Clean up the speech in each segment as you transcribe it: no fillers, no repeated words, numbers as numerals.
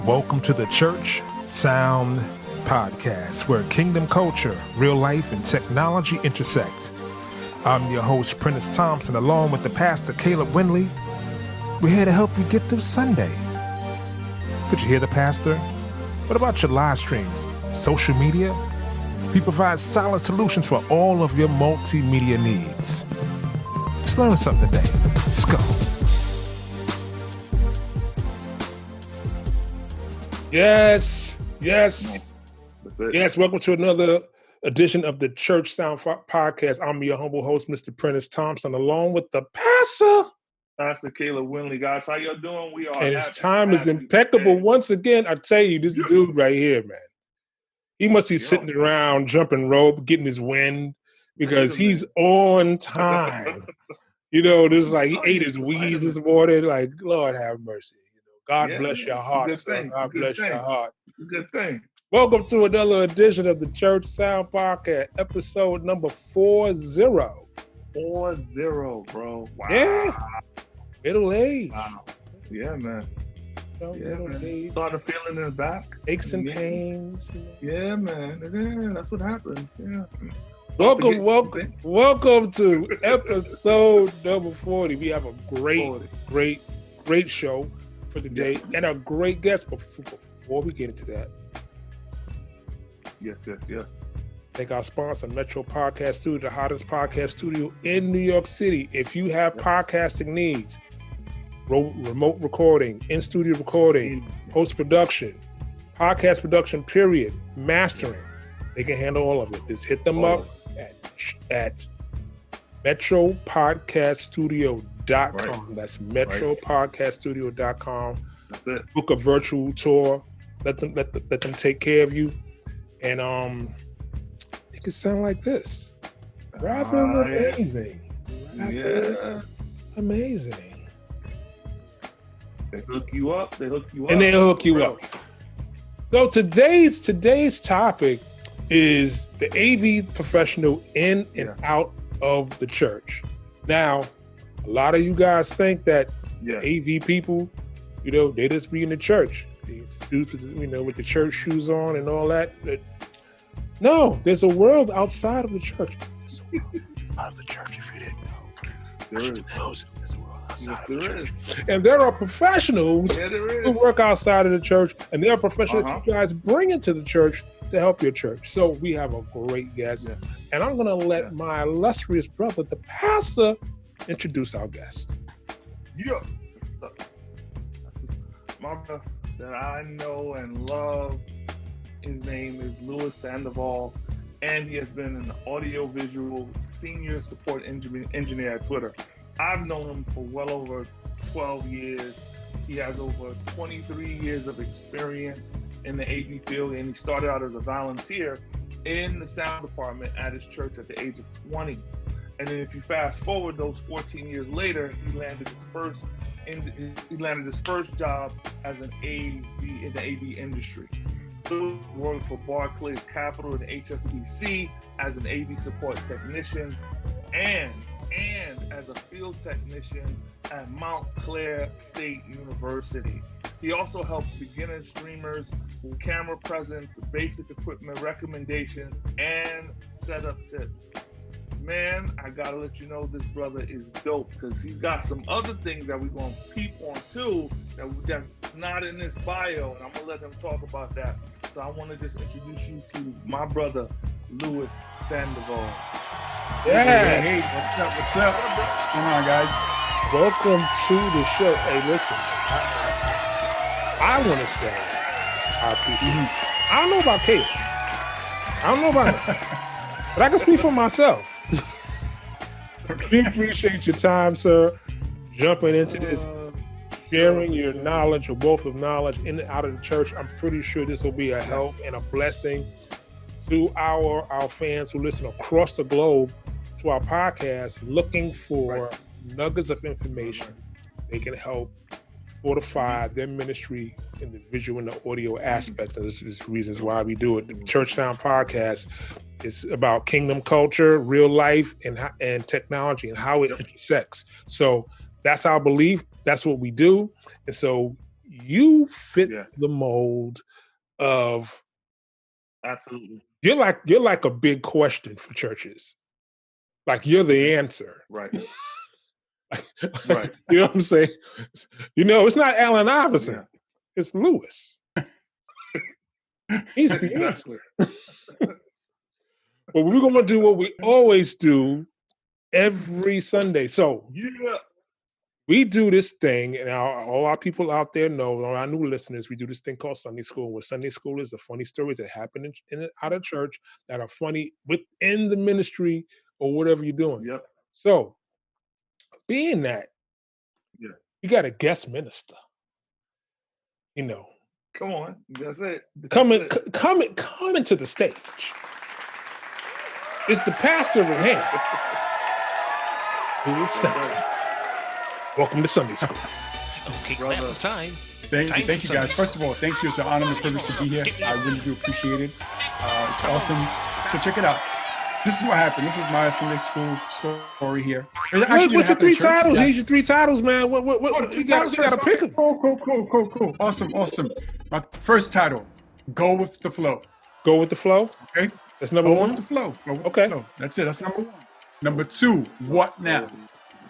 Welcome to the Church Sound Podcast, where kingdom culture, real life, and technology intersect. I'm your host, Prentice Thompson, along with the pastor, Caleb Winley. We're here to help you get through Sunday. Did you hear the pastor? What about your live streams, social media? We provide solid solutions for all of your multimedia needs. Let's learn something today. Let's go. Yes. Welcome to another edition of the Church Sound Podcast. I'm your humble host, Mr. Prentice Thompson, along with the Pastor Caleb Winley. Guys, how y'all doing? We are. And his time is impeccable. Once again, I tell you, this dude right here, man. He must be sitting around jumping rope, getting his wind, because he's on time. You know, this is like he ate his wheeze this morning. Like, Lord have mercy. God bless your heart, son. God bless your heart. Good thing. Welcome to another edition of the Church Sound Podcast, episode number 40. 40, bro. Wow. Yeah. Middle age. Wow. Yeah, man. Middle age. Started feeling in the back. Aches and pains. Yeah, man. Yeah, that's what happens. Yeah. Welcome to episode number 40. We have a great show for today and a great guest. Before we get into that, yes. Thank our sponsor, Metro Podcast Studio, the hottest podcast studio in New York City. If you have podcasting needs, remote recording, in-studio recording, post-production, podcast production, period, mastering, they can handle all of it. Just hit them up at metropodcaststudio.com. That's metropodcaststudio.com. That's it. Book a virtual tour. Let them take care of you. And it could sound like this. Rather amazing. Amazing. They hook you up. And they'll hook you up. So today's topic is the AV professional in and out of the church. Now, a lot of you guys think that the AV people, they just be in the church. The suits, with the church shoes on and all that. No, there's a world outside of the church. There's a world out of the church, if you didn't know. There's a world outside of the church. And there are professionals who work outside of the church, and there are professionals you guys bring into the church to help your church. So we have a great guest. And I'm going to let my illustrious brother, the pastor, introduce our guest. My brother that I know and love, his name is Sandoval, and he has been an audiovisual senior support engineer at Twitter. I've known him for well over 12 years. He has over 23 years of experience in the AV field, and he started out as a volunteer in the sound department at his church at the age of 20. And then if you fast forward those 14 years later, he landed his first job as an AV in the AV industry. He worked for Barclays Capital and HSBC as an AV support technician and as a field technician at Mount Clair State University. He also helps beginner streamers with camera presence, basic equipment recommendations, and setup tips. Man, I gotta let you know this brother is dope because he's got some other things that we're gonna peep on too that's not in this bio, and I'm gonna let him talk about that. So I want to just introduce you to my brother, Louis Sandoval. Hey, what's up? What's going on, guys? Welcome to the show. Hey, listen, I want to say I appreciate I don't know about Caleb. I don't know about him. But I can speak for myself. We appreciate your time, sir, jumping into this, sharing your knowledge, your wealth of knowledge in and out of the church. I'm pretty sure this will be a help and a blessing to our fans who listen across the globe to our podcast, looking for nuggets of information they can help fortify their ministry in the visual and the audio aspects. And this is reasons why we do it. The Church Sound Podcast is about kingdom culture, real life, and technology and how it intersects. So that's our belief. That's what we do. And so you fit Yeah. the mold of Absolutely. you're like a big question for churches. Like you're the answer. Right. Right. You know what I'm saying? It's not Allen Iverson. Yeah. It's Lewis. He's the Exactly. answer. But we're going to do what we always do every Sunday. So Yeah. we do this thing, and all our people out there know, all our new listeners, we do this thing called Sunday School, where Sunday School is the funny stories that happen in out of church that are funny within the ministry or whatever you're doing. Yep. So, being that, you got a guest minister, Come on, that's it. coming to the stage. It's the pastor of hand. Who is Sandoval? Welcome to Sunday School. Okay, class is time. Thank you guys. First of all, thank you. It's an honor and a privilege to be here. I really do appreciate it. It's awesome. So check it out. This is what happened. This is my Sunday school story here. What's your three titles? Here's your three titles, man. What you got to pick them. Cool. Awesome. My first title, Go with the Flow. Go with the flow? Okay. That's number one? Go with the flow. Okay. Flow. That's it. That's number one. Number two, What Now?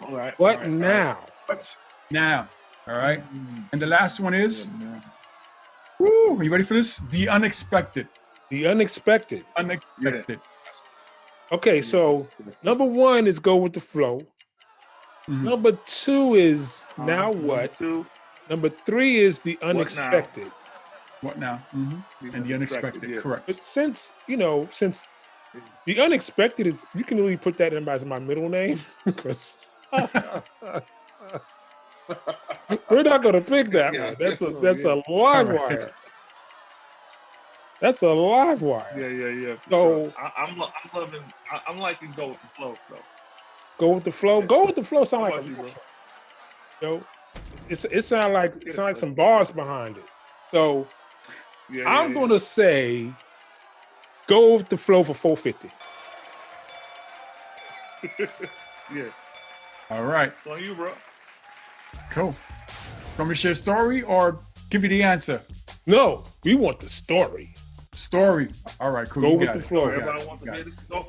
All right. What now? What now? All right. And the last one is, are you ready for this? The Unexpected. The Unexpected. Unexpected. Okay, so number one is Go with the Flow. Mm-hmm. Number two is Now What? Number three is The Unexpected. What now? Mm-hmm. And The Unexpected, correct. But since The Unexpected is, you can really put that in as my middle name, because we're not going to pick that one. That's a live wire. That's a live wire. Yeah. So I'm liking Go with the Flow, though. Go with the Flow. Go with the Flow sound like it sound like some bars behind it. So I'm gonna say Go with the Flow for 450. Yeah. All right. It's on you, bro. Cool. Want me to share a story or give you the answer? No, we want the story. Story. All right, cool. Go with the flow. Everybody wants to hear this story.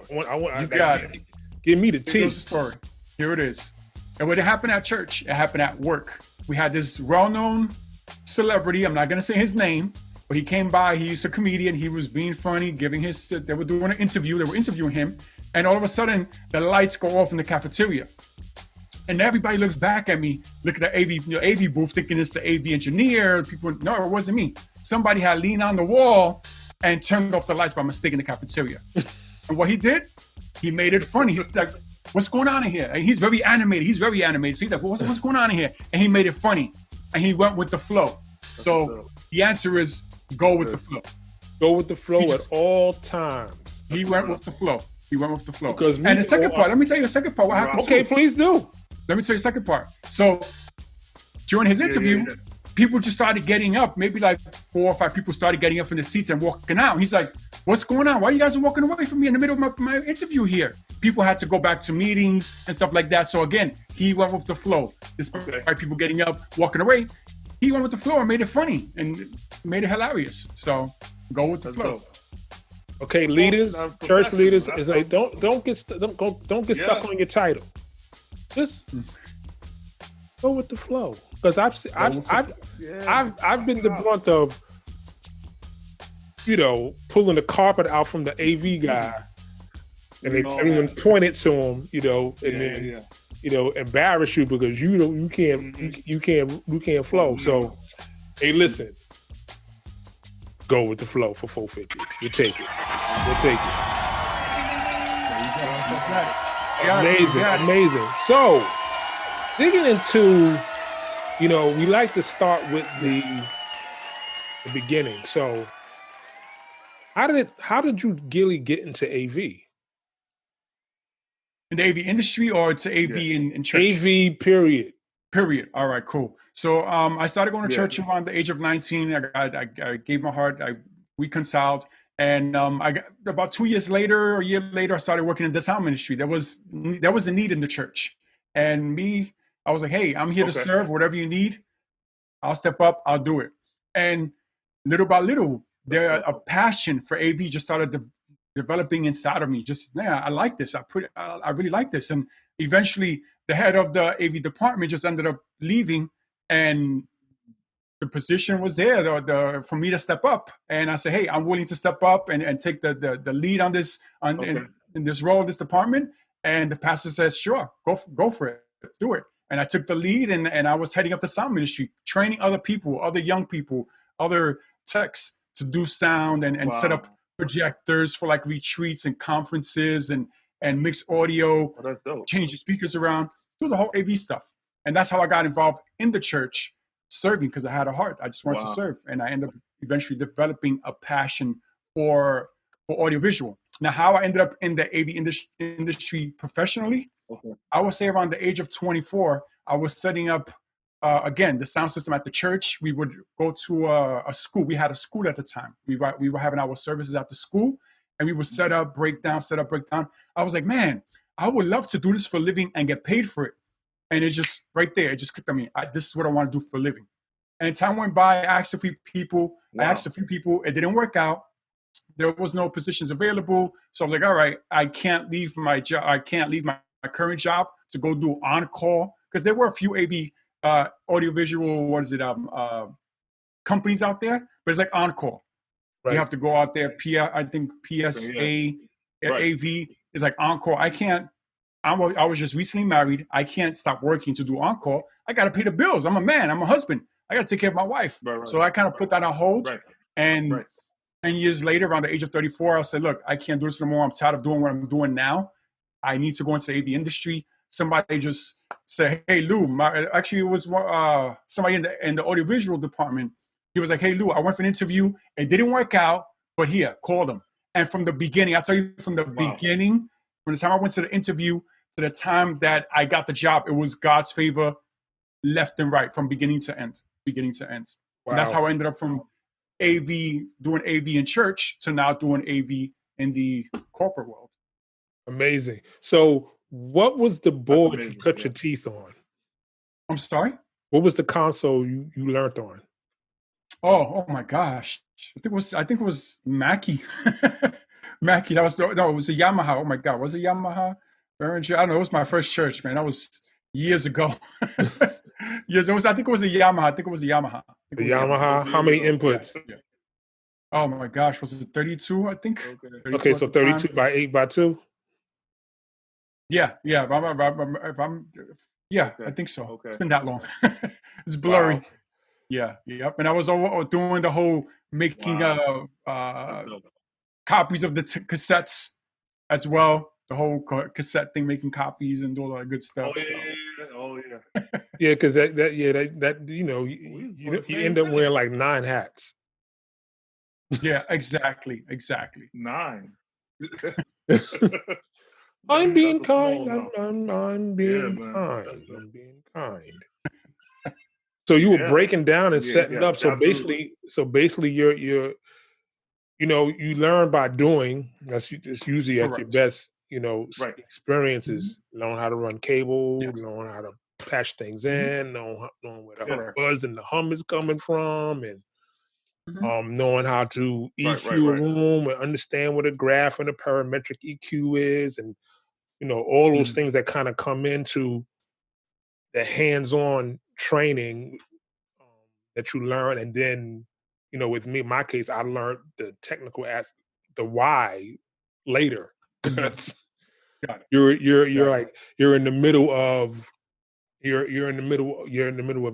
You got it. Give me the tea. Here's the story. Here it is. And when it happened at church, it happened at work. We had this well-known celebrity. I'm not going to say his name, but he came by. He's a comedian. He was being funny, they were doing an interview. They were interviewing him. And all of a sudden, the lights go off in the cafeteria. And everybody looks back at me, look at the AV booth, thinking it's the AV engineer. People, no, it wasn't me. Somebody had leaned on the wall and turned off the lights by mistake in the cafeteria. And what he did, he made it funny. He's like, what's going on in here? And he's very animated. So he's like, what's going on in here? And he made it funny. And he went with the flow. So the answer is go with the flow. Go with the flow at all times. He went with the flow. Because and the second part, let me tell you the second part. What happened? Okay, please do. Let me tell you the second part. So during his interview, people just started getting up. Maybe like 4 or 5 people started getting up from the seats and walking out. He's like, what's going on? Why you guys are walking away from me in the middle of my interview here? People had to go back to meetings and stuff like that. So again, he went with the flow. Despite people getting up, walking away, he went with the flow and made it funny and made it hilarious. So go with the flow. Okay, leaders, church leaders, is like don't get stuck on your title. Just go with the flow, because I've been the brunt of pulling the carpet out from the AV guy, and everyone pointed to him, and then embarrass you because you can't flow. So hey, listen. Go with the flow for 450. You take it. We'll take it. Amazing. So, digging into, we like to start with the beginning. So, how did you, Gilly, get into AV? In the AV industry, or it's AV in church? AV, period. All right, cool. So I started going to church around the age of 19. I gave my heart. I reconciled. And I got, about 2 years later, a year later, I started working in the sound ministry. There was a need in the church. And I was like, hey, I'm here to serve, whatever you need. I'll step up, I'll do it. And little by little, a passion for AV just started developing inside of me. Just, man, I like this. I really like this. And eventually the head of the AV department just ended up leaving, and the position was there for me to step up. And I said, hey, I'm willing to step up and take the lead on this, in this role, this department. And the pastor says, sure, go for it, do it. And I took the lead, and I was heading up the sound ministry, training other people, other young people, other techs to do sound and set up projectors for like retreats and conferences and mix audio, change the speakers around, do the whole AV stuff. And that's how I got involved in the church, serving, because I had a heart. I just wanted to serve. And I ended up eventually developing a passion for audiovisual. Now, how I ended up in the AV industry professionally, I would say around the age of 24, I was setting up, again, the sound system at the church. We would go to a school. We had a school at the time. We were having our services at the school, and we would set up, break down. I was like, man, I would love to do this for a living and get paid for it. And it just, right there, it just clicked on me. This is what I want to do for a living. And time went by, I asked a few people. It didn't work out. There was no positions available. So I was like, all right, I can't leave my job. I can't leave my current job to go do on-call, because there were a few AV audiovisual, companies out there, but it's like on-call. Right. You have to go out there. I think PSA, AV is like on-call. I was just recently married. I can't stop working to do on-call. I got to pay the bills. I'm a man. I'm a husband. I got to take care of my wife. So I kind of put that on hold. And 10 years later, around the age of 34, I said, look, I can't do this no more. I'm tired of doing what I'm doing now. I need to go into the AV industry. Somebody just said, hey, Lou, actually it was somebody in the audiovisual department. He was like, hey, Lou, I went for an interview. It didn't work out, but here, call them. And from the beginning, I'll tell you from the beginning, from the time I went to the interview to the time that I got the job, it was God's favor left and right from beginning to end. And that's how I ended up from doing AV in church to now doing AV in the corporate world. Amazing. So what was the board you cut your teeth on? I'm sorry? What was the console you learned on? Oh my gosh. I think it was Mackie. Mackie. It was a Yamaha. Oh my God. Was it Yamaha? I don't know. It was my first church, man. That was years ago. I think it was a Yamaha. Yamaha. How many inputs? Yeah. Oh my gosh. Was it 32, I think? Okay, so 32 by 8 by 2? Yeah. I think so. Okay. It's been that long. It's blurry. Wow. Yeah. Yep. And I was doing the whole making copies of the cassettes as well. The whole cassette thing, making copies and all that good stuff. Oh yeah. Yeah, because that you end up wearing like 9 hats. Yeah, exactly. 9. I'm being kind. I'm being kind. I'm being kind. So you were breaking down and setting up. So basically, you learn by doing. That's usually at your best. Experiences. Knowing how to run cable, knowing how to patch things in, knowing where the buzz and the hum is coming from, and knowing how to EQ a room and understand what a graph and a parametric EQ is, and all those things that kind of come into the hands-on training that you learn. And then, with me, in my case, I learned the technical the why later. You're in the middle of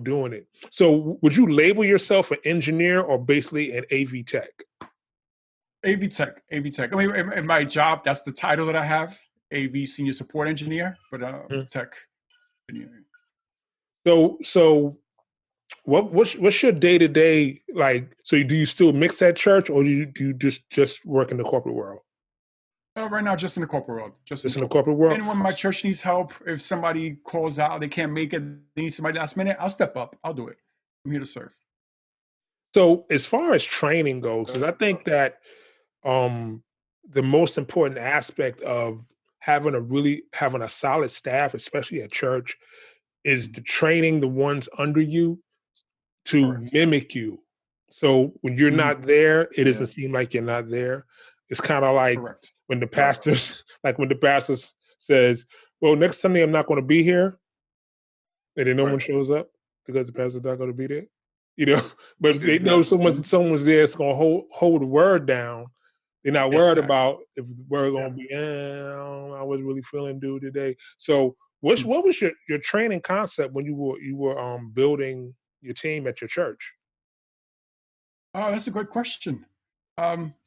doing it. So would you label yourself an engineer or basically an AV tech? AV tech. I mean, in my job, that's the title that I have, AV senior support engineer, but tech engineer. So what's your day-to-day like? So do you still mix at church, or do you just work in the corporate world? Right now, just in the corporate world. Just in the corporate world. And when my church needs help, if somebody calls out, they can't make it, they need somebody last minute, I'll step up. I'll do it. I'm here to serve. So as far as training goes, because I think that the most important aspect of having a solid staff, especially at church, is the training the ones under you to Correct. mimic you. So when you're Mhm. not there, it doesn't Yeah. seem like you're not there. It's kind of like Correct. when the pastors, like when the pastor says, "Well, next Sunday I'm not going to be here," and then no one Right. shows up because the pastor's not going to be there. You know, but if they know Exactly. someone's there, it's going to hold the word down. They're not worried Exactly. about if the word going to be. I was really feeling due today. So, what was your training concept when you were building your team at your church? Oh, that's a great question.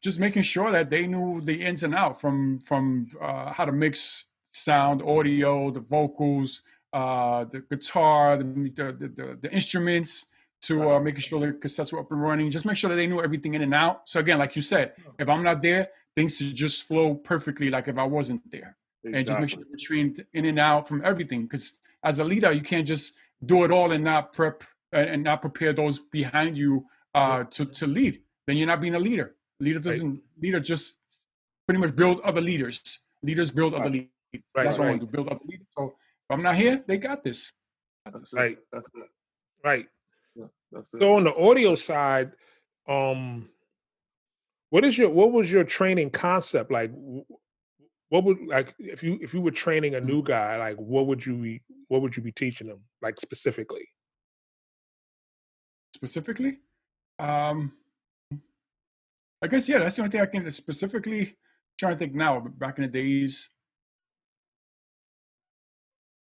Just making sure that they knew the ins and out from how to mix sound, audio, the vocals, the guitar, the instruments, to Right. making sure the cassettes were up and running. Just make sure that they knew everything in and out. So again, like you said, if I'm not there, things should just flow perfectly, like if I wasn't there. And just make sure Exactly. we're trained in and out from everything. Because as a leader, you can't just do it all and not prep and not prepare those behind you to lead. Then you're not being a leader. Leader just pretty much build other leaders. Leaders build other leaders. That's what I want to do, build other leaders. So if I'm not here, they got this. That's Right, it. That's it. right. Yeah, that's it. So on the audio side, um, what was your training concept like? What would like if you were training a new guy, like what would you be teaching them, like specifically? Specifically, um, I guess yeah, that's the only thing I can specifically trying to think now. But back in the days,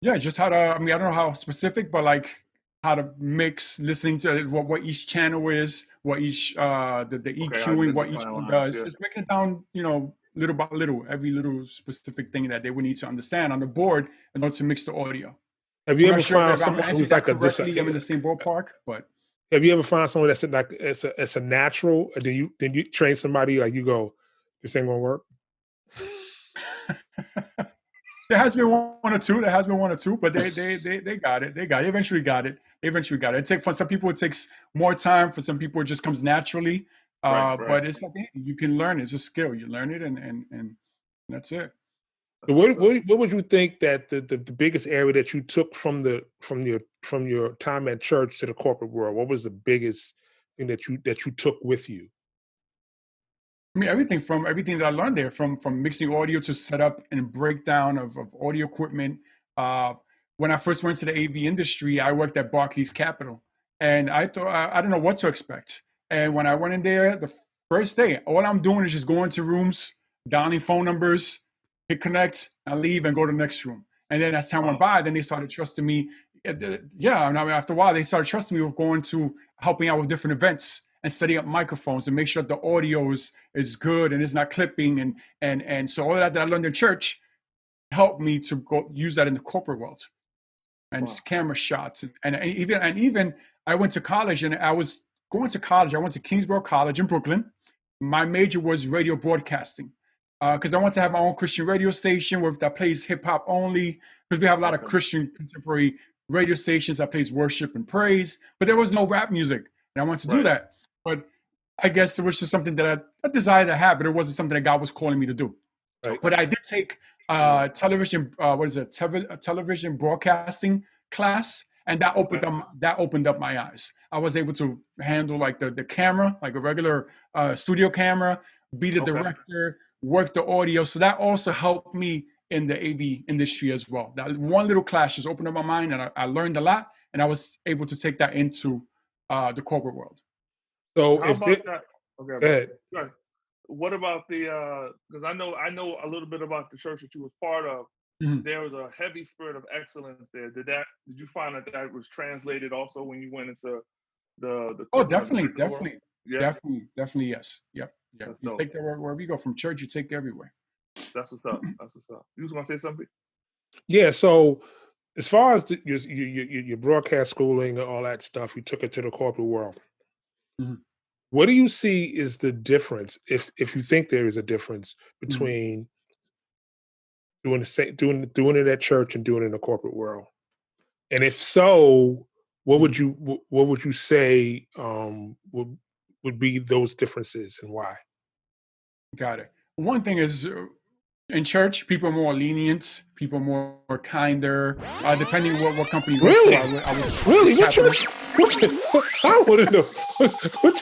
yeah, just how to. I mean, I don't know how specific, but like how to mix, listening to what each channel is, what each the EQing, what each one does. Just breaking it down, little by little, every little specific thing that they would need to understand on the board in order to mix the audio. Have you I'm ever not sure found if I'm someone answering who's that like correctly. I'm in the same ballpark, but have you ever found someone that's like it's a natural? Or then you train somebody like you go, this ain't gonna work? there has been one or two. There has been one or two, but they got it. They got it. They eventually got it. They eventually got it. For some people, it takes more time. For some people, it just comes naturally. Right. But it's like you can learn it. It's a skill. You learn it, and that's it. So what would you think that the biggest area that you took from your time at church to the corporate world? What was the biggest thing that you took with you? I mean, everything that I learned there, from mixing audio to setup and breakdown of audio equipment. When I first went to the AV industry, I worked at Barclays Capital, and I thought I didn't know what to expect. And when I went in there, the first day, all I'm doing is just going to rooms, dialing phone numbers, hit connect, I leave and go to the next room. And then as time went by, then they started trusting me. Yeah, and I mean, after a while, they started trusting me with going to helping out with different events and setting up microphones and make sure that the audio is good and it's not clipping and so all that I learned in church helped me to go use that in the corporate world and camera shots and even I went to college and I was going to college. I went to Kingsborough College in Brooklyn. My major was radio broadcasting because I want to have my own Christian radio station that plays hip hop only, because we have a lot of Christian contemporary radio stations that plays worship and praise, but there was no rap music, and I wanted to do that. But I guess it was just something that I desired to have, but it wasn't something that God was calling me to do. Right. But I did take television, television broadcasting class, and that opened up my eyes. I was able to handle like the camera, like a regular studio camera, be the director, work the audio. So that also helped me in the AV industry as well. That one little class just opened up my mind, and I learned a lot, and I was able to take that into the corporate world. So how about that? Okay, go ahead. What about the because I know a little bit about the church that you was part of. Mm-hmm. There was a heavy spirit of excellence there. Did you find that was translated also when you went into the definitely yeah, definitely yes, yep. You take that wherever you go. From church, you take it everywhere. That's what's up. You was gonna say something? Yeah. So as far as your broadcast schooling and all that stuff, you took it to the corporate world. Mm-hmm. What do you see is the difference, if you think there is a difference between doing it at church and doing it in the corporate world? And if so, what would you say would be those differences and why? Got it. One thing is in church, people are more lenient, people are more kinder, depending what company you Really? work for. I was Really? What Catholic. church? I want to know what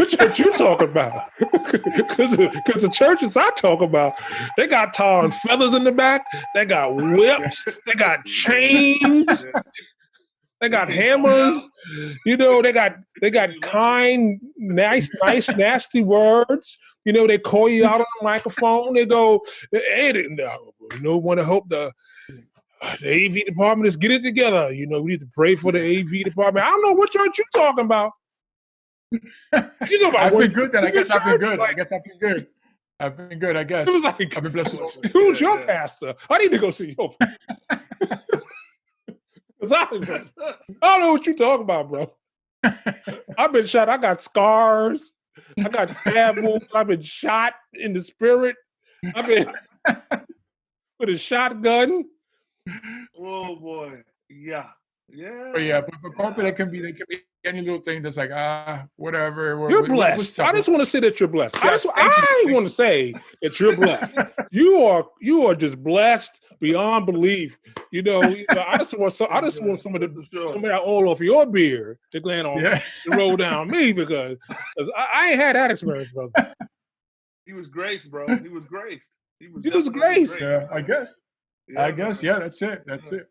church you talking about? Because the churches I talk about, they got tar and feathers in the back. They got whips. They got chains. They got hammers. You know, they got kind, nice, nasty words. You know, they call you out on the microphone. They go, hey, want to hope the AV department is get it together. You know, we need to pray for the AV department. I don't know what church you talking about. You know about I've been good then. I guess I've been good. Like, I guess I've been good. I've been good, I guess. it was like, I've been blessed with who's your pastor? I need to go see your pastor. I don't know what you talking about, bro. I've been shot. I got scars. I got stab wounds. I've been shot in the spirit. I've been with a shotgun. Oh boy, yeah. But yeah, but corporate, they can be any little thing that's like, whatever. You're blessed. I just want to say that you're blessed. Yes, I want to say that you're blessed. You are just blessed beyond belief. You know, I just want some of that oil off your beard to land on to roll down me because I ain't had that experience, brother. He was graced, bro. He was graced. He was graced. Yeah, I guess. Yeah, I guess. Yeah, that's it. That's it.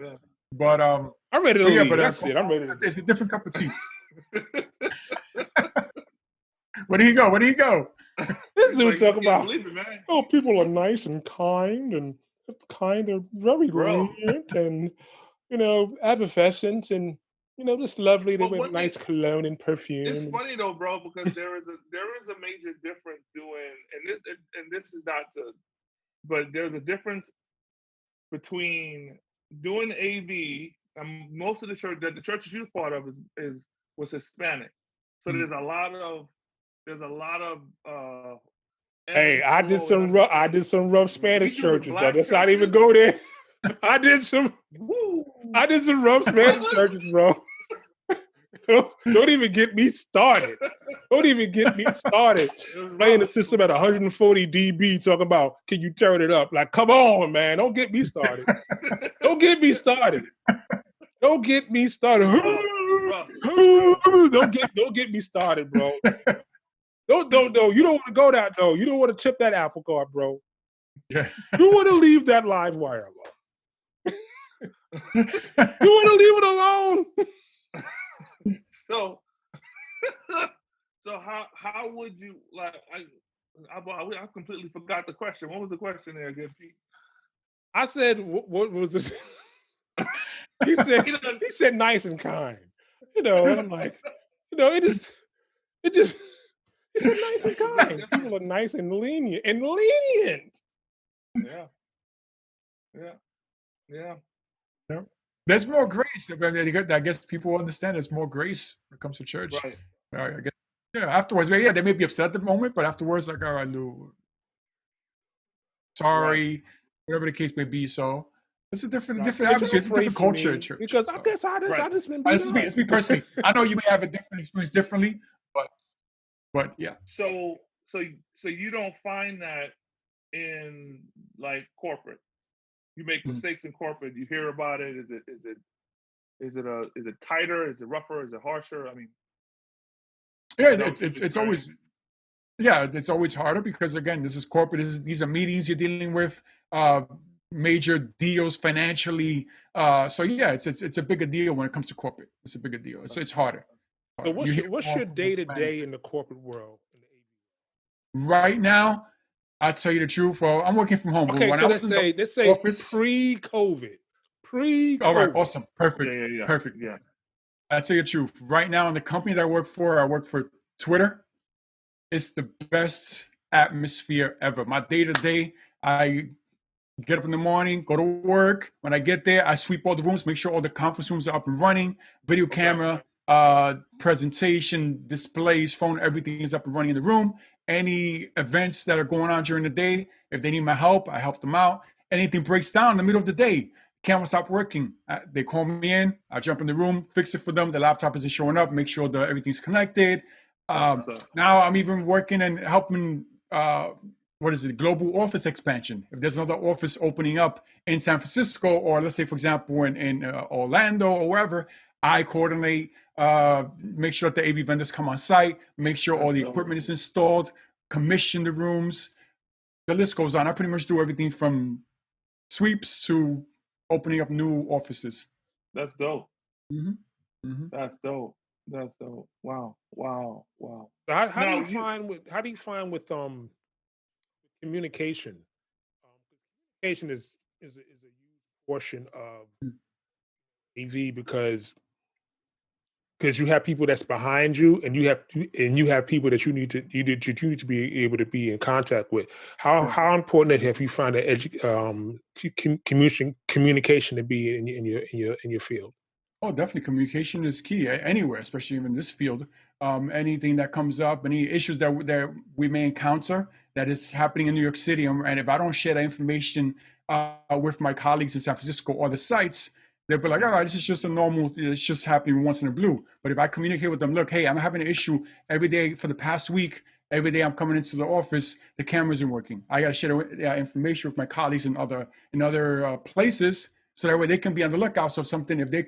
Yeah. But I'm ready to leave. but That's it. I'm ready. It's a different cup of tea. Where do you go? This dude talk you can't about, believe it, man. oh, people are nice and kind, and they're very Bro. lenient and, you know, effervescent and, you know, just lovely. They But wear what nice cologne and perfume. It's funny though, bro, because there is a major difference and this is not to, but there's a difference between doing AV, and most of the churches you was part of was Hispanic, so there's a lot of Hey, I did some rough Spanish churches. So let's not even go there. I did some rough Spanish churches, bro. Don't even get me started. Playing the system at 140 dB, talking about, can you turn it up? Like, come on, man. Don't get me started. Don't get me started. Don't get me started, bro. Don't. You don't want to go that though. You don't want to tip that apple cart, bro. Yeah. You want to leave that live wire alone. You want to leave it alone. So how would you like? I completely forgot the question. What was the question there, again, Pete? I said, what was this? He said nice and kind. You know, and I'm like, you know, it just. He said nice and kind. People are nice and lenient. Yeah. There's more grace. I guess people understand there's more grace when it comes to church. Right. I guess. Yeah. Afterwards, they may be upset at the moment, but afterwards, like, all right, Lou, sorry, whatever the case may be. So it's a different atmosphere. It's a different culture at church. Because I guess I just been. It's me personally. I know you may have a different experience differently, but yeah. So you don't find that in like corporate. You make mistakes in corporate. You hear about it. Is it tighter? Is it rougher? Is it harsher? I mean, yeah, it's always, yeah, it's always harder because again, this is corporate. These are meetings you're dealing with, major deals financially. So yeah, it's a bigger deal when it comes to corporate. It's a bigger deal. It's harder. So what's your day-to-day in the corporate world? Right now, I'll tell you the truth. Well, I'm working from home. Okay, when so I let's was say office, pre-COVID. All right, awesome, perfect, Yeah. perfect. Yeah. I'll tell you the truth. Right now, in the company that I work for Twitter. It's the best atmosphere ever. My day-to-day, I get up in the morning, go to work. When I get there, I sweep all the rooms, make sure all the conference rooms are up and running, video camera, presentation, displays, phone, everything is up and running in the room. Any events that are going on during the day, if they need my help, I help them out. Anything breaks down in the middle of the day, camera stopped working. They call me in, I jump in the room, fix it for them. The laptop isn't showing up, make sure that everything's connected. Now I'm even working and helping what is it, global office expansion. If there's another office opening up in San Francisco, or let's say, for example, in Orlando or wherever, I coordinate, make sure that the AV vendors come on site, make sure all the equipment is installed, commission the rooms. The list goes on. I pretty much do everything from sweeps to opening up new offices. That's dope. Mm-hmm. Mm-hmm. That's dope. That's dope. Wow. Wow. Wow. So how Now, do you find with communication? Communication is a huge portion of AV because you have people that's behind you, and you have people that you need to be able to be in contact with. How important have you found that communication to be in your field? Oh, definitely. Communication is key anywhere, especially in this field. Anything that comes up, any issues that we may encounter that is happening in New York City, and if I don't share that information with my colleagues in San Francisco or the sites, they'll be like, all right, this is just it's just happening once in a blue. But if I communicate with them, look, hey, I'm having an issue every day for the past week. Every day I'm coming into the office, the camera isn't working. I got to share that information with my colleagues in other places, so that way they can be on the lookout. So if they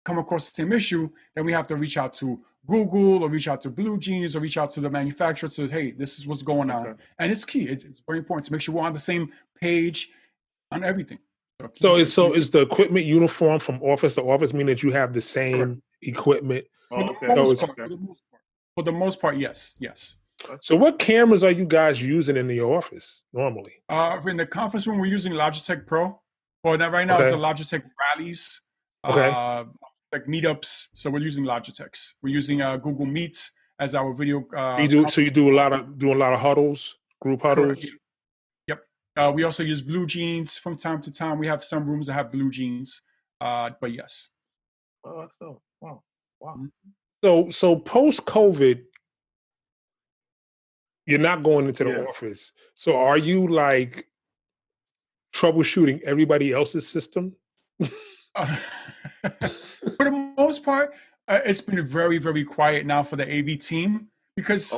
come across the same issue, then we have to reach out to Google or reach out to Blue Jeans or reach out to the manufacturer to say, hey, this is what's going on. And it's key. It's very important to make sure we're on the same page on everything. So is the equipment uniform from office to office, meaning that you have the same equipment? For the most part, yes. So what cameras are you guys using in your office normally? In the conference room, we're using Logitech Pro. Well, right now it's the Logitech Rallies. Like meetups. So we're using Logitechs. We're using Google Meet as our video. You do a lot of huddles, group huddles. Correct. We also use Blue Jeans from time to time. We have some rooms that have Blue Jeans, but yes. Oh, that's so wow. So post COVID, you're not going into the office. So are you like troubleshooting everybody else's system? For the most part, it's been very, very quiet now for the AV team because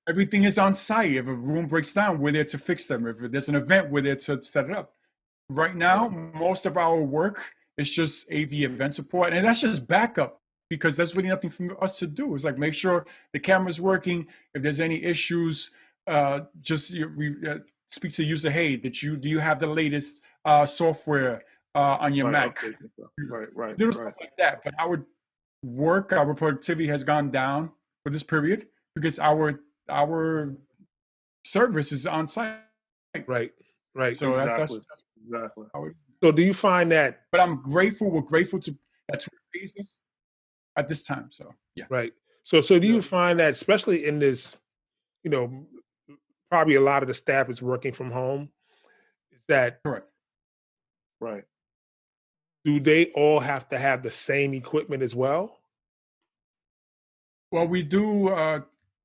everything is on site. If a room breaks down, we're there to fix them. If there's an event, we're there to set it up. Right now, most of our work is just AV event support, and that's just backup because there's really nothing for us to do. It's like make sure the camera's working. If there's any issues, just speak to the user. Hey, do you have the latest software on your Mac? Right. Little stuff like that. But our productivity has gone down for this period because our service is on site. Right. So exactly. So do you find that? But we're grateful to that's basis at this time. So yeah. Right. So do you find that, especially in this, probably a lot of the staff is working from home, is that correct? Right. Do they all have to have the same equipment as well? Well, we do.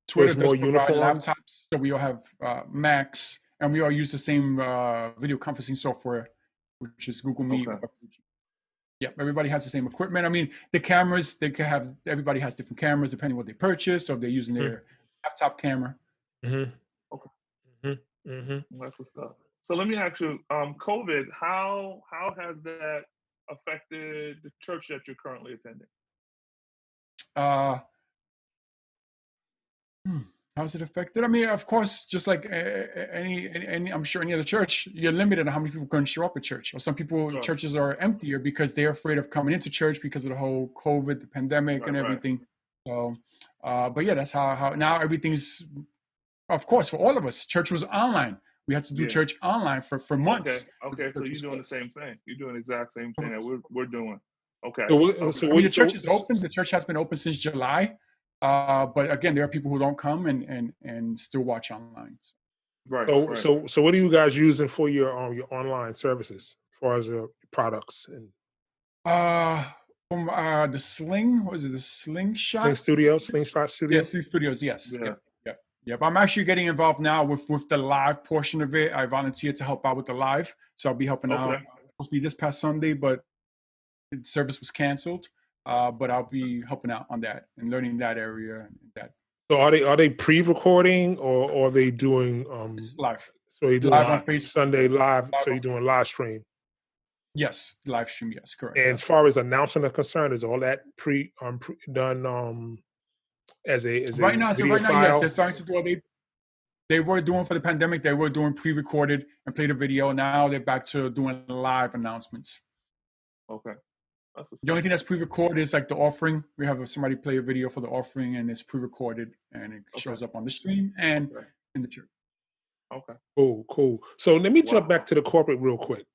Twitter does provide laptops, so we all have Macs, and we all use the same video conferencing software, which is Google Meet. Yeah, everybody has the same equipment. I mean, the cameras everybody has different cameras depending on what they purchased, or if they're using their laptop camera. That's what's up. So let me ask you, COVID, how has that affected the church that you're currently attending? How's it affected? I mean, of course, just like any I'm sure any other church, you're limited on how many people can show up at church. Or some people, churches are emptier because they're afraid of coming into church because of the whole COVID, the pandemic, and everything. So, but yeah, that's how now everything's. Of course, for all of us, church was online. We had to do church online for months. Okay. So you're doing the same thing. You're doing the exact same thing that we're doing. Okay. So the church is open. The church has been open since July. But again, there are people who don't come and still watch online. Right. So what are you guys using for your online services as far as products and? From the Sling, what is it? The Slingshot? Slingshot Studio. Yeah, Sling Studios. Yes. Yep. I'm actually getting involved now with the live portion of it. I volunteered to help out with the live, so I'll be helping out. It was supposed to be this past Sunday, but the service was canceled. But I'll be helping out on that and learning that area and that. So are they pre-recording or are they doing it's live? So you're doing Live on Facebook. Sunday live. So on you're doing live stream. Yes, live stream. Yes, correct. And as far as announcement is concerned, is all that done as a Right now, video yes, file? they're starting to do what they were doing for the pandemic. They were doing pre-recorded and played a video. Now they're back to doing live announcements. Okay. The only thing that's pre-recorded is like the offering. We have somebody play a video for the offering, and it's pre-recorded, and it shows up on the stream and in the church. Okay. Cool. So let me jump back to the corporate real quick.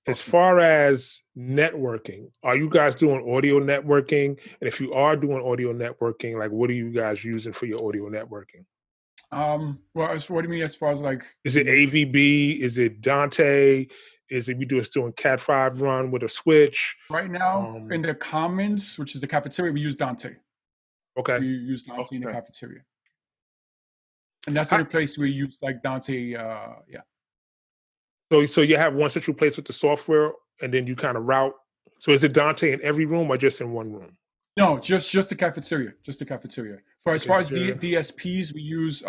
As far as networking, are you guys doing audio networking? And if you are doing audio networking, like what are you guys using for your audio networking? Well, what do you mean as far as like? Is it AVB? Is it Dante? Is it doing Cat 5 run with a switch? Right now, in the Commons, which is the cafeteria, we use Dante. Okay. We use Dante in the cafeteria. And that's the only place we use like Dante, So you have one central place with the software, and then you kind of route. So is it Dante in every room or just in one room? No, just the cafeteria. Just the cafeteria. As far as DSPs, we use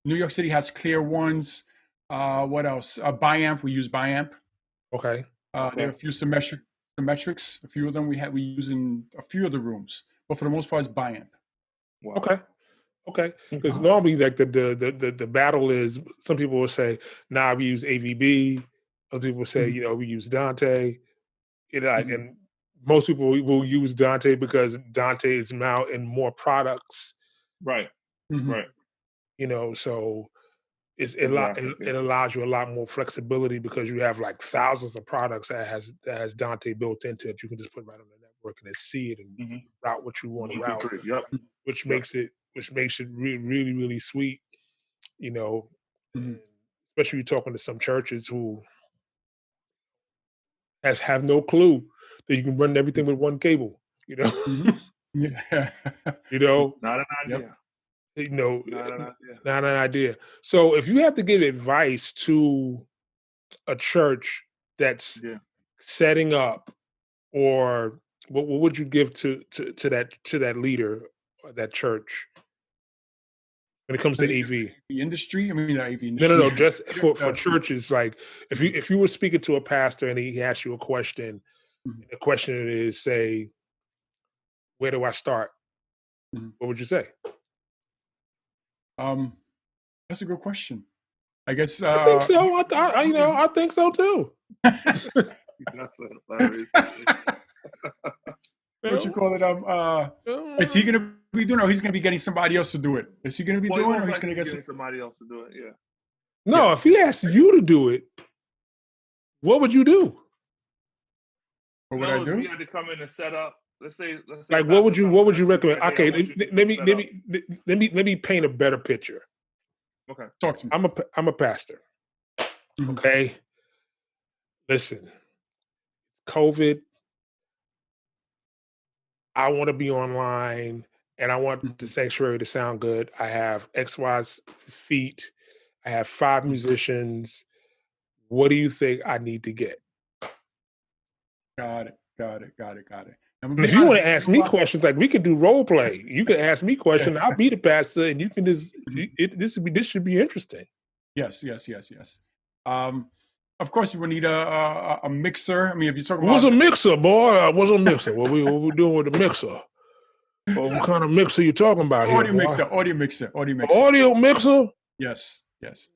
New York City has clear ones. What else? Biamp. We use Biamp. Okay. There are a few symmetrics. A few of them we use in a few of the rooms, but for the most part, it's Biamp. Wow. Okay. Because normally, like the battle is, some people will say, "Nah, we use AVB." Other people say, we use Dante. And most people will use Dante because Dante is now in more products. Right. Right. So it allows you a lot more flexibility because you have like thousands of products that has Dante built into it. You can just put it right on the network and see it and route what you want to route. Which makes it really, really, really sweet. Especially you're talking to some churches who have no clue that you can run everything with one cable. Yeah. Not an idea. Not an idea. So if you have to give advice to a church that's setting up, or what would you give to that leader or that church when it comes to AV? The industry? I mean, the AV industry. No. Just for churches, like if you were speaking to a pastor and he asked you a question, the question is, say, where do I start? What would you say? That's a good question. I guess I think so. I think so too. That's hilarious. What you call it? Is he going to be doing it, or he's going to be getting somebody else to do it? Is he going to be doing it, or he's going to get somebody else to do it? Yeah. No, if he asked you to do it, what would you do? What would I do? You had to come in and set up. Let's say like what would you recommend? Okay, let me paint a better picture. Okay, talk to me. I'm a pastor. Okay, listen, COVID. I want to be online, and I want the sanctuary to sound good. I have XY feet. I have 5 musicians. What do you think I need to get? Got it. If you want to ask me questions, like we can do role play. You can ask me questions. I'll be the pastor, and you can just. This should be interesting. Yes. Of course, you would need a mixer. I mean, if you're talking about what's a mixer, boy? What's a mixer? What we doing with the mixer? What kind of mixer you talking about here? Audio mixer. Audio mixer. Yes.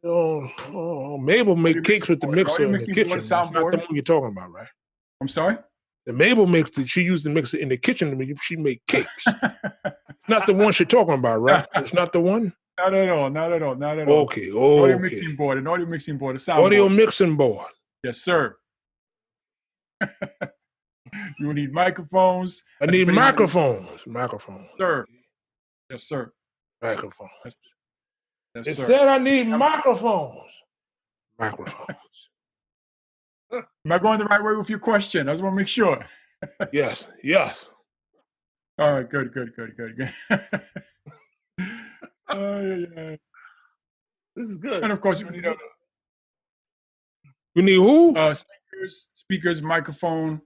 Oh, Mabel make cakes with the mixer in the kitchen. That's not the one you're talking about, right? I'm sorry? The Mabel makes she used the mixer in the kitchen when she made cakes. Not the one she's talking about, right? It's not the one? Not at all. Okay. Audio mixing board, a soundboard. Audio mixing board. Yes, sir. You need microphones. I need microphones. Sir. Yes, sir. Microphones. Yes, it sir. said I need microphones. Am I going the right way with your question? I just want to make sure. Yes. All right, good. This is good. And of course, you need we need who? Speakers, microphone.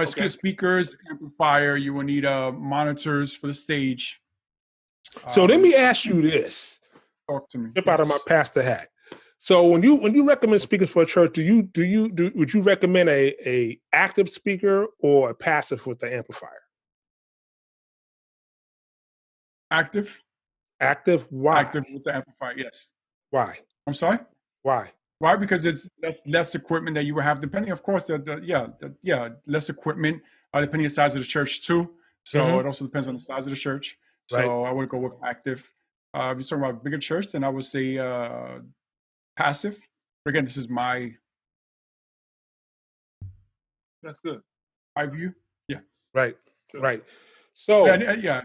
Speakers, amplifier. You will need monitors for the stage. So let me ask you this. Talk to me. Step out of my pastor hat. So when you recommend speakers for a church, would you recommend a active speaker or a passive with the amplifier? Active. Active. Why? Active with the amplifier. Yes. Why? I'm sorry. Why? Why? Because it's less equipment that you will have, depending, of course, less equipment, depending on the size of the church too. So it also depends on the size of the church. So Right. I would go with active. If you're talking about a bigger church, then I would say passive. But again, this is my That's good. view. Yeah. Right. Sure. Right. So Yeah.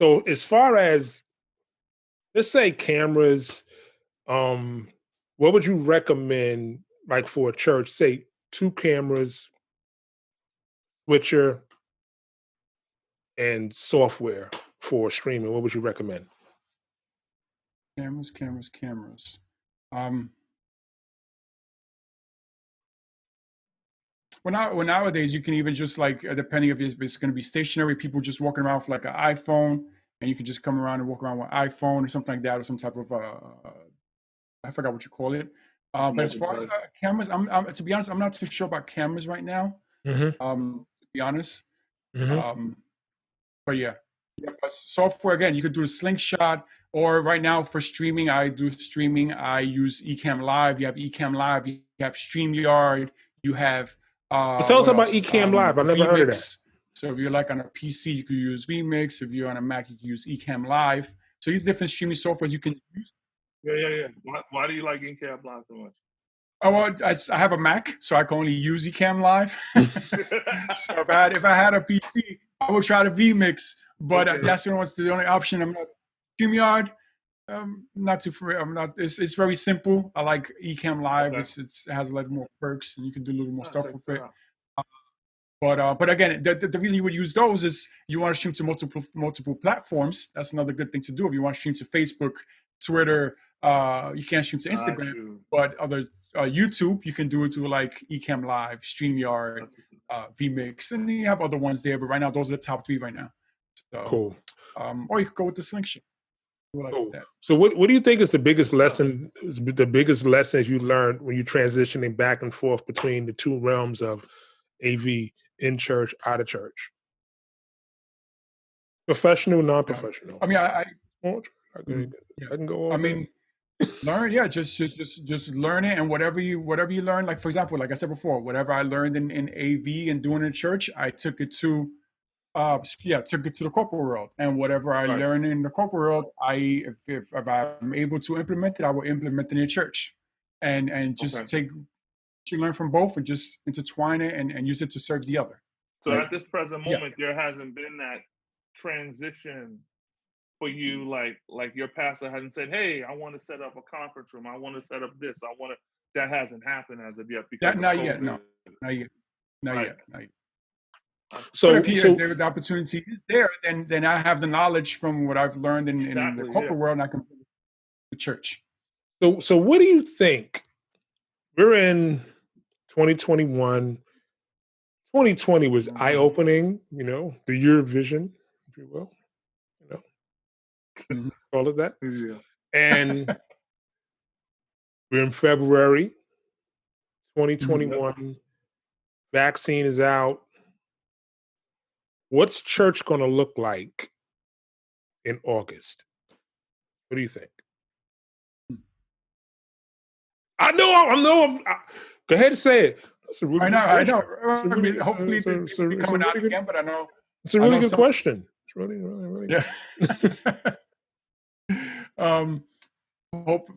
so as far as, let's say, cameras, what would you recommend, like, for a church? Say 2 cameras, switcher, and software for streaming. What would you recommend? Cameras. Well, nowadays you can even just, like, depending if it's going to be stationary, people just walking around with like an iPhone, and you can just come around and walk around with an iPhone or something like that, or some type of I forgot what you call it. But as far as cameras, to be honest, I'm not too sure about cameras right now. To be honest, but yeah. But software, again, you could do a slingshot, or right now for streaming, I do streaming. I use Ecamm Live. You have Ecamm Live. You have StreamYard. You have. Tell us about Ecamm Live. I've never heard of that. So if you're like on a PC, you could use vMix. If you're on a Mac, you can use Ecamm Live. So these different streaming softwares you can use. Yeah. Why do you like Ecamm Live so much? Oh, well, I have a Mac, so I can only use Ecamm Live. So if I had a PC, I would try the vMix, but that's the only option. I'm not StreamYard. Not too familiar. I'm not. It's very simple. I like Ecamm Live. Okay. It has a little more perks, and you can do a little more stuff with it. But again, the reason you would use those is you want to stream to multiple platforms. That's another good thing to do. If you want to stream to Facebook, Twitter, you can't stream to Instagram, but other YouTube, you can do it to like Ecamm Live, StreamYard, vMix, and you have other ones there. But right now, those are the top 3 right now. So, cool. Or you could go with the slingshot. Like cool. That. So what do you think is the biggest lesson? The biggest lesson you learned when you're transitioning back and forth between the 2 realms of AV, in church, out of church, professional, non-professional? I mean, I can go on. Learn, just learn it, and whatever you learn. Like, for example, like I said before, whatever I learned in AV and doing in church, I took it to the corporate world, and whatever I learned in the corporate world, if I'm able to implement it, I will implement it in church, and just take what you learn from both and just intertwine it and use it to serve the other. So at this present moment, there hasn't been that transition for you, like your pastor hasn't said, "Hey, I want to set up a conference room. I want to set up this. I want to." That hasn't happened as of yet. Because not yet. Not yet. So but if the opportunity is there, then I have the knowledge from what I've learned in the corporate world, and I can put it in the church. So what do you think? We're in 2021. 2020 was eye-opening, the year of vision, if you will. Call it that. Yeah. And we're in February 2021. Vaccine is out. What's church going to look like in August? What do you think? I know. Go ahead and say it. That's a really good question. I know. Hopefully they're coming out again, but I know. It's a really good question. It's really good. Hope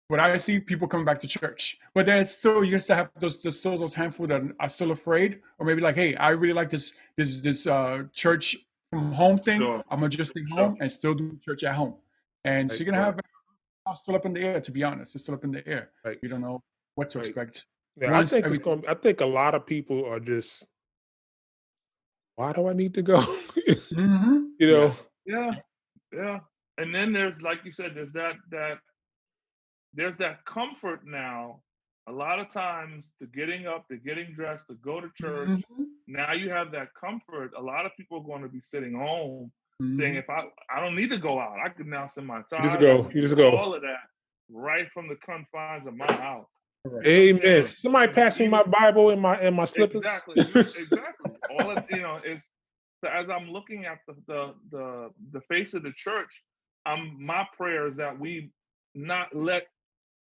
when I see people coming back to church, but there's still, you still have those handful that are still afraid, or maybe like, hey, I really like this church from home thing. Sure. I'm gonna just stay home and still do church at home, and so you're gonna have still up in the air. To be honest, it's still up in the air. Right. You don't know what to expect. Yeah, I think a lot of people are just, why do I need to go? Yeah. And then there's, like you said, there's that comfort now. A lot of times, the getting up, the getting dressed, to go to church. Now you have that comfort. A lot of people are going to be sitting home saying, if I don't need to go out, I can now spend my time. You just go. All of that. right from the confines of my house. Amen. Somebody pass me my Bible and my slippers. Exactly. All of is so as I'm looking at the face of the church, my prayer is that we not let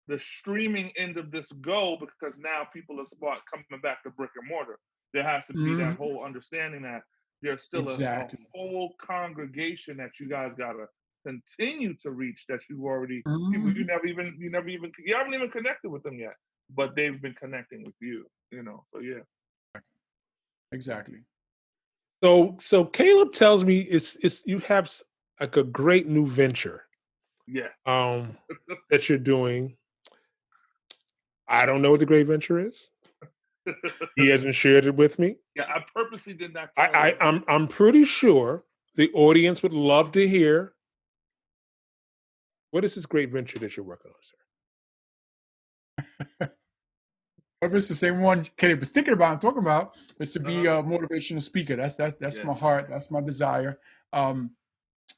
the streaming end of this go, because now people are coming back to brick and mortar. There has to be that whole understanding that there's still a whole congregation that you guys gotta continue to reach, that you already people you haven't even connected with them yet, but they've been connecting with you. So yeah. Exactly. So Caleb tells me it's you have like a great new venture. Yeah. That you're doing. I don't know what the great venture is. He hasn't shared it with me. Yeah, I purposely did not. I'm pretty sure the audience would love to hear. What is this great venture that you're working on, sir? If it's the same one Caleb was thinking about and talking about, is to be a motivational speaker. That's my heart. That's my desire. I'll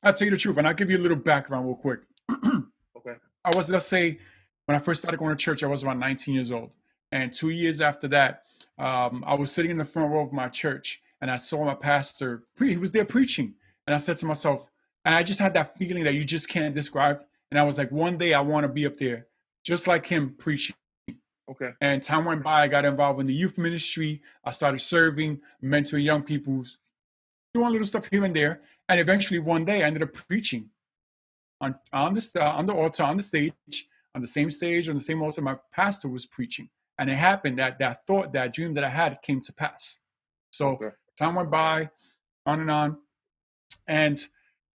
tell you the truth, and I'll give you a little background real quick. Okay. Let's say, when I first started going to church, I was around 19 years old. And 2 years after that, I was sitting in the front row of my church, and I saw my pastor. He was there preaching. And I said to myself, and I just had that feeling that you just can't describe. And I was like, one day I want to be up there, just like him preaching. Okay. And time went by, I got involved in the youth ministry. I started serving, mentoring young people, doing little stuff here and there. And eventually one day I ended up preaching on the altar, on the stage, on the same stage, on the same altar my pastor was preaching. And it happened that thought, that dream that I had came to pass. So time went by, on and on. And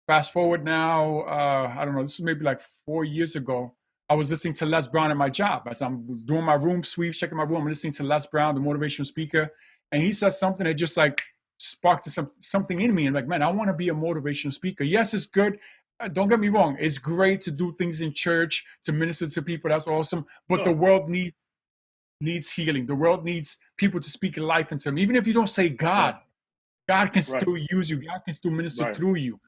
fast forward now, I don't know, this was maybe like 4 years ago. I was listening to Les Brown at my job. As I'm doing my room sweep, checking my room, I'm listening to Les Brown, the motivational speaker. And he said something that just like sparked something in me. And like, man, I want to be a motivational speaker. Yes, it's good. Don't get me wrong. It's great to do things in church, to minister to people. That's awesome. But the world needs healing. The world needs people to speak life into them. Even if you don't say God, God can still use you. God can still minister through you.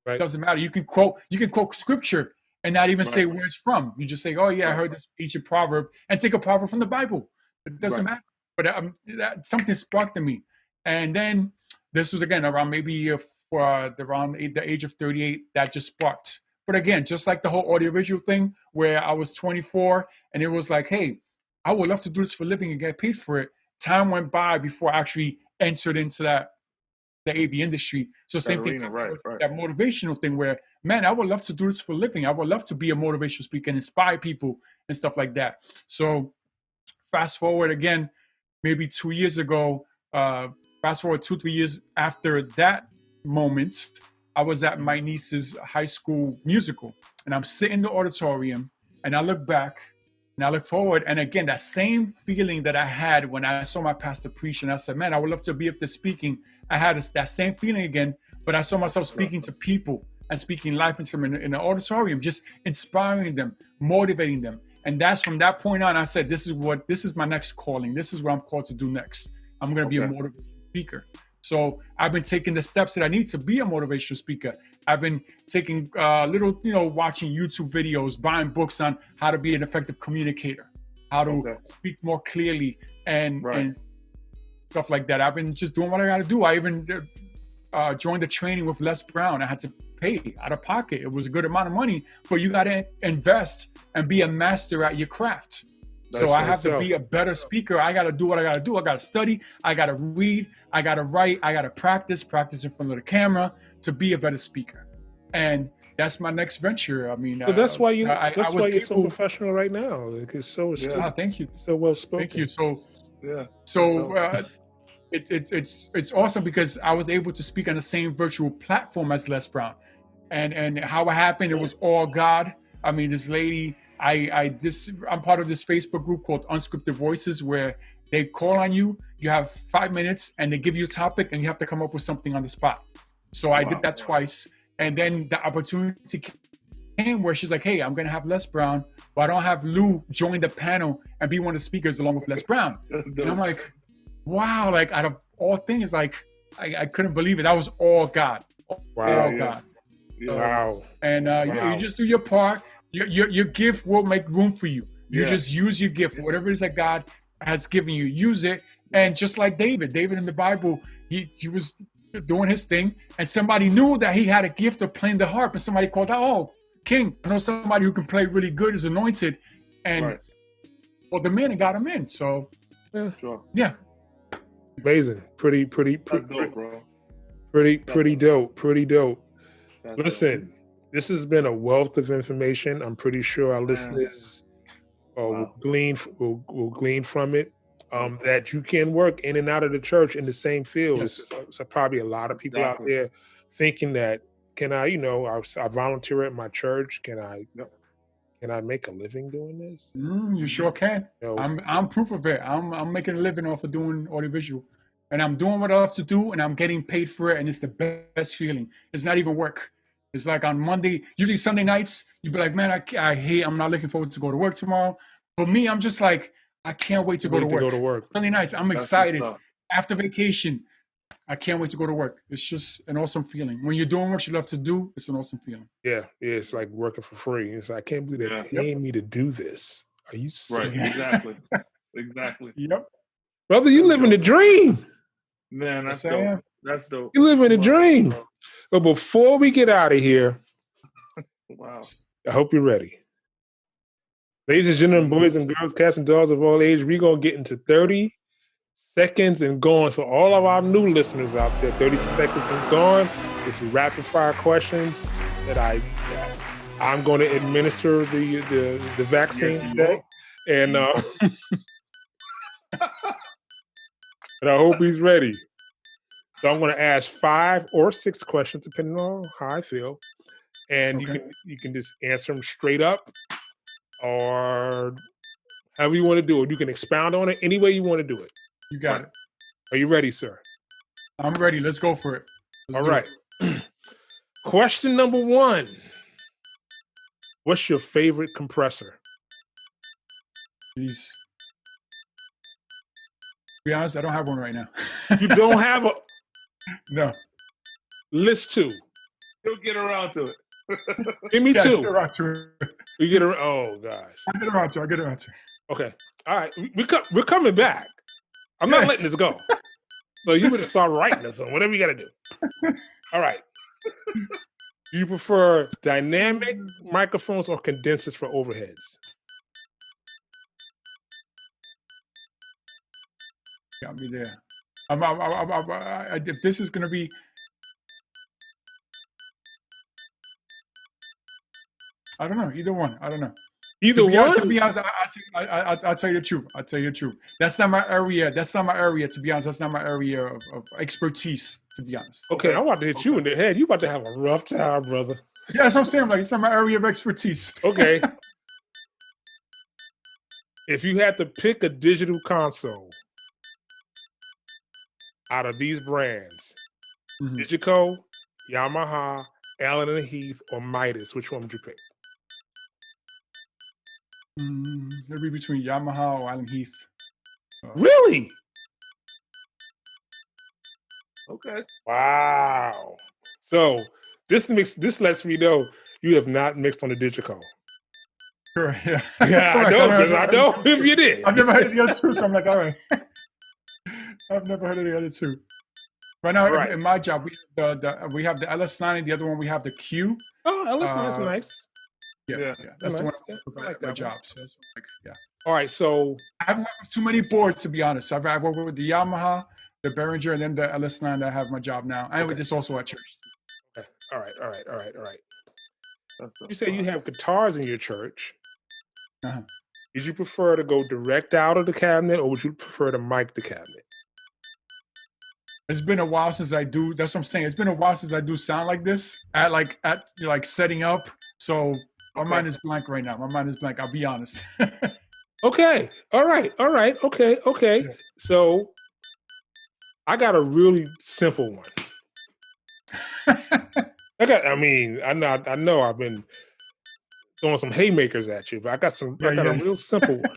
It doesn't matter. You can quote scripture and not even say where it's from. You just say, oh yeah, I heard this ancient proverb, and take a proverb from the Bible. It doesn't matter. But something sparked in me. And then this was again around maybe around the age of 38, that just sparked. But again, just like the whole audiovisual thing, where I was 24 and it was like, hey, I would love to do this for a living and get paid for it. Time went by before I actually entered into the AV industry. So same thing, that motivational thing where, man, I would love to do this for a living. I would love to be a motivational speaker and inspire people and stuff like that. So fast forward again, maybe 2 years ago, fast forward 2-3 years after that moment, I was at my niece's high school musical, and I'm sitting in the auditorium, and I look back and I look forward, and again, that same feeling that I had when I saw my pastor preach, and I said, man, I would love to be up there speaking. I had that same feeling again, but I saw myself speaking to people and speaking life into them in the auditorium, just inspiring them, motivating them. And that's from that point on, I said, this is my next calling. This is what I'm called to do next. I'm going to be a motivational speaker. So I've been taking the steps that I need to be a motivational speaker. I've been taking watching YouTube videos, buying books on how to be an effective communicator, how to speak more clearly and stuff like that. I've been just doing what I got to do. I even joined the training with Les Brown. I had to pay out of pocket. It was a good amount of money, but you got to invest and be a master at your craft. So I have to be a better speaker. I got to do what I got to do. I got to study. I got to read. I got to write. I got to practice in front of the camera to be a better speaker. And that's my next venture. I mean, but that's why you're so professional right now. It's so thank you. So well spoken. Thank you. It's awesome because I was able to speak on the same virtual platform as Les Brown, and how it happened. It was all God. I mean, this lady. I'm part of this Facebook group called Unscripted Voices, where they call on you. You have 5 minutes, and they give you a topic, and you have to come up with something on the spot. So I did that twice, and then the opportunity came where she's like, "Hey, I'm gonna have Les Brown, but I don't have Lou join the panel and be one of the speakers along with Les Brown." And I'm like, "Wow!" Like out of all things, like I couldn't believe it. That was all God. All God. Wow. And you just do your part. Your gift will make room for you. You Yeah. just use your gift, whatever it is that God has given you, use it. And just like David in the Bible, he was doing his thing, and somebody knew that he had a gift of playing the harp, and somebody called out, "Oh, King, I know somebody who can play really good, is anointed," and Right. well, the man got him in. So Sure. yeah, Amazing. Pretty That's dope, bro. dope. Pretty dope. That's Listen, this has been a wealth of information. I'm pretty sure our listeners will glean from it. That you can work in and out of the church in the same field. Yes. So probably a lot of people out there thinking that, can I, I volunteer at my church. Can I make a living doing this? You sure can. I'm proof of it. I'm making a living off of doing audiovisual, and I'm doing what I love to do, and I'm getting paid for it, and it's the best feeling. It's not even work. It's like on Monday, usually Sunday nights, you'd be like, man, I'm not looking forward to go to work tomorrow. For me, I'm just like, I can't wait to go to work. Sunday nights, I'm excited. After vacation, I can't wait to go to work. It's just an awesome feeling. When you're doing what you love to do, it's an awesome feeling. Yeah, it's like working for free. It's like, I can't believe they're paying me to do this. Are you serious? Right, exactly. Yep. Brother, you live in the dream. Man, that's dope. That's dope. You live in a dream. But before we get out of here, wow, I hope you're ready. Ladies and gentlemen, boys and girls, cats and dogs of all ages, we're going to get into 30 seconds and gone. So all of our new listeners out there, 30 seconds and gone. It's rapid fire questions that I'm going to administer the vaccine today. And and I hope he's ready. So I'm going to ask 5 or 6 questions, depending on how I feel. And you can just answer them straight up, or however you want to do it. You can expound on it any way you want to do it. You got it. Are you ready, sir? I'm ready. Let's go for it. All right. Question number 1. What's your favorite compressor? Jeez. To be honest, I don't have one right now. You don't have a... No. List 2. He'll get around to it. Give me 2. Get around to it. You get around. Oh gosh. I get around to it. Okay. All right. We're coming back. I'm not letting this go. So you better start writing this on whatever you got to do. All right. Do you prefer dynamic microphones or condensers for overheads? Got me there. If this is gonna be, I don't know. Either one. I don't know. Either one. To be honest, I'll tell you the truth. That's not my area. To be honest, that's not my area of expertise. To be honest. Okay, I'm about to hit you in the head. You about to have a rough time, brother. Yeah, that's what I'm saying. Like, it's not my area of expertise. Okay. If you had to pick a digital console out of these brands, Digico, Yamaha, Allen and Heath, or Midas, which one would you pick? It'll be between Yamaha or Allen Heath. Really? Okay. Wow. So this lets me know you have not mixed on the Digico. Correct. Yeah. Yeah, I know, because I know if you did. I've never heard of the other two, so I'm like, all right. I've never heard of the other two. Right now, in my job, we have the LS9, and the other one we have the Q. Oh, LS9 is nice. Yeah. That's the one I like my job. So that's All right, so I haven't worked with too many boards, to be honest. I've worked with the Yamaha, the Behringer, and then the LS9 that I have my job now. And with this also at church. Okay. All right. You say you have guitars in your church. Uh-huh. Did you prefer to go direct out of the cabinet, or would you prefer to mic the cabinet? It's been a while since I do. That's what I'm saying. It's been a while since I do sound like this at setting up. So my mind is blank right now. My mind is blank. I'll be honest. Okay. All right. Okay. Yeah. So I got a really simple one. I know I've been throwing some haymakers at you, but I got a real simple one.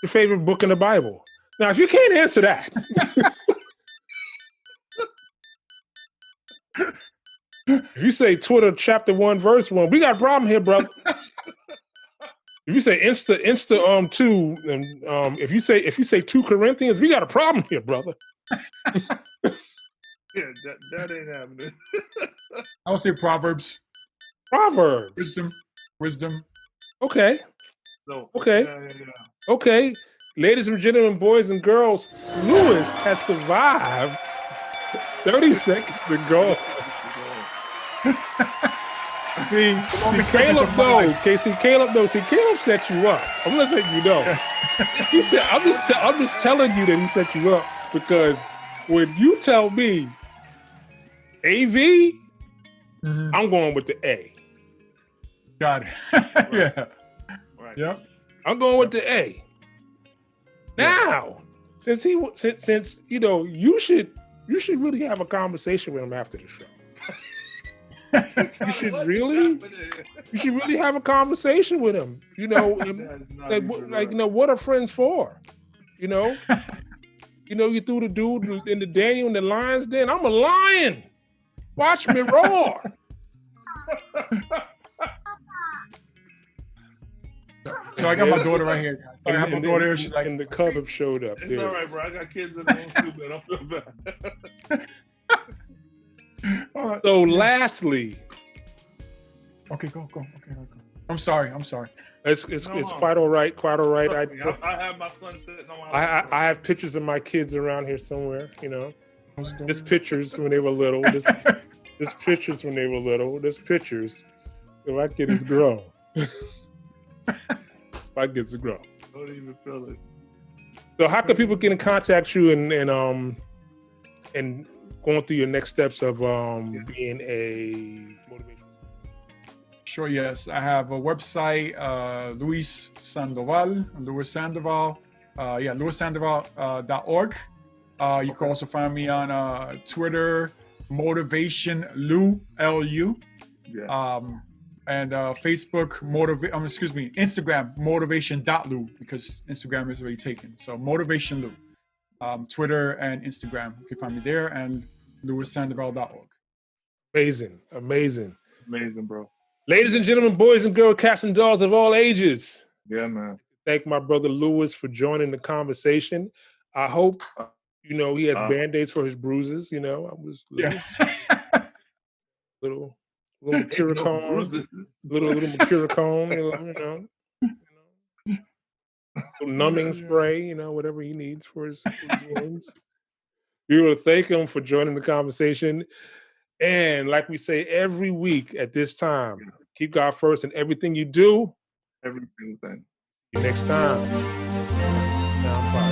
Your favorite book in the Bible? Now, if you can't answer that, If you say Twitter chapter 1 verse 1, we got a problem here, brother. If you say Insta 2, and if you say 2 Corinthians, we got a problem here, brother. Yeah, that ain't happening. I would say Proverbs. Wisdom. Okay. So, Okay. Yeah. Okay. Ladies and gentlemen, boys and girls, Lewis has survived 30 seconds ago. See, Caleb knows. Caleb knows. See, Caleb set you up. I'm gonna let you know. He said, I'm just telling you that he set you up because when you tell me AV, I'm going with the A. Got it. Yeah. Right. Yep. I'm going with the A. Now, since you should really have a conversation with him after the show. You should really have a conversation with him. What are friends for? You threw the dude in the Daniel and the Lions Den. I'm a lion. Watch me roar. So I got my daughter right here. I have my daughter. She's like, and the cub have showed up. It's all right, bro. I got kids in the room too, man. I feel bad. So lastly, okay, go. Okay, go. I'm sorry. It's quite all right. I have my son sitting on my. I have pictures of my kids around here somewhere. There's pictures when they were little. There's pictures when they were little. There's pictures. So my kid is grown. My kids are grown. Don't even feel it. So how can people get in contact you and going through your next steps of being a motivation? Sure, yes. I have a website, Louis Sandoval. LouisSandoval.org. You can also find me on Twitter, Motivation Lou, L-U. Yeah. And Facebook, Instagram, motivation.lou, because Instagram is already taken. So Motivation Lou. Twitter and Instagram. You can find me there, and LouisSandoval.org. Amazing, bro. Ladies and gentlemen, boys and girls, cats and dogs of all ages. Yeah, man. Thank my brother Louis for joining the conversation. I hope he has Band-Aids for his bruises. I was little Mercurochrome, little Mercurochrome, little numbing spray, whatever he needs for his wounds. We want to thank him for joining the conversation. And like we say every week at this time, keep God first in everything you do. Every single thing. See you next time. Now, bye.